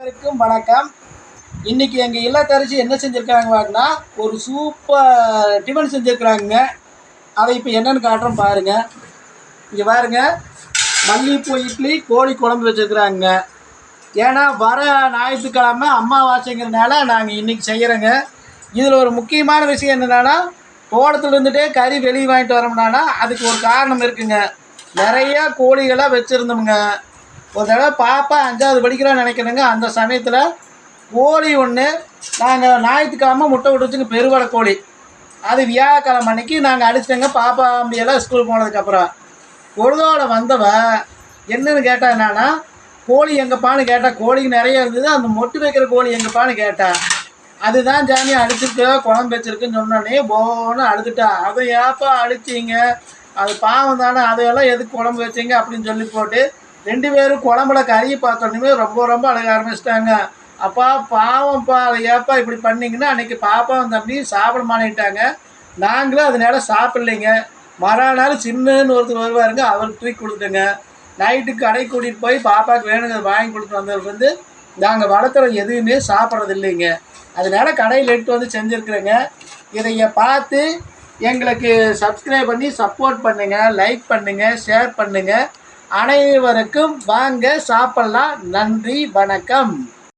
அனைவருக்கும் வணக்கம். இன்னைக்கு எங்கள் இல்லத்தரசி என்ன செஞ்சுருக்காங்க பாருங்கன்னா, ஒரு சூப்பர் டிஃபன் செஞ்சுருக்குறாங்க. அதை இப்போ என்னென்னு காட்டுறோம் பாருங்கள். இங்கே பாருங்க, மல்லிகைப்பூ இட்லி கோழி குழம்பு வச்சுருக்குறாங்க. ஏன்னா வர ஞாயிற்றுக்கிழமை அமாவாசைங்கிறதுனால நாங்கள் இன்றைக்கி செய்கிறோங்க. இதில் ஒரு முக்கியமான விஷயம் என்னென்னா, தோட்டத்தில் இருந்துகிட்டே கறி வெளியே வாங்கிட்டு வரோம்னா அதுக்கு ஒரு காரணம் இருக்குங்க. நிறையா கோழிகளாக வச்சுருந்தோமுங்க. ஒரு தடவை பாப்பா 5வது படிக்கிறான்னு நினைக்கிறேங்க. அந்த சமயத்தில் கோழி ஒன்று நாங்கள் ஞாயிற்றுக்கிழமை முட்டை விட்டுச்சுங்க, பெருவடை கோழி. அது வியாழக்கிழமை அன்னைக்கு நாங்கள் அடிச்சிட்டோங்க. பாப்பா அப்படியெல்லாம் ஸ்கூல் போனதுக்கப்புறம் பொழுதோடு வந்தவன் என்னன்னு கேட்டால் என்னன்னா, கோழி எங்கப்பான்னு கேட்டால் கோழிக்கு நிறைய இருந்தது. அந்த மொட்டு வைக்கிற கோழி எங்கப்பான்னு கேட்டேன். அதுதான் ஜாமி அடிச்சிருக்கு, குழம்பு வச்சிருக்குன்னு சொன்னோடனே போன்னு அழுதுட்டா. அதை ஏப்பா அடிச்சிங்க, அது பாவம் தானே, அதையெல்லாம் எதுக்கு குழம்பு வச்சிங்க அப்படின்னு சொல்லி போட்டு 2 பேரும் குழம்புல கறியை பார்த்தோன்னே ரொம்ப அழக ஆரம்பிச்சிட்டாங்க. அப்பா பாவம்ப்பா, அதை ஏப்பா இப்படி பண்ணிங்கன்னா அன்றைக்கி பாப்பாவும் தம்பியும் சாப்பிட மாட்டேங்கிட்டாங்க. நாங்களும் அதனால சாப்பிட்லைங்க. மறுநாள் சின்னன்னு ஒருத்தர் வருவாருங்க, அவருக்கு தூக்கி கொடுத்துங்க. நைட்டுக்கு கடைக்கு கூட்டிகிட்டு போய் பாப்பாவுக்கு வேணுங்கிறது வாங்கி கொடுத்து வந்தது வந்து நாங்கள் வளர்த்துற எதுவுமே சாப்பிட்றது இல்லைங்க. அதனால கடையில் எடுத்து வந்து செஞ்சுருக்குறேங்க. இதைய பார்த்து எங்களுக்கு சப்ஸ்கிரைப் பண்ணி சப்போர்ட் பண்ணுங்கள், லைக் பண்ணுங்கள், ஷேர் பண்ணுங்கள். அனைவருக்கும் வாங்க சாப்பிட்லாம். நன்றி, வணக்கம்.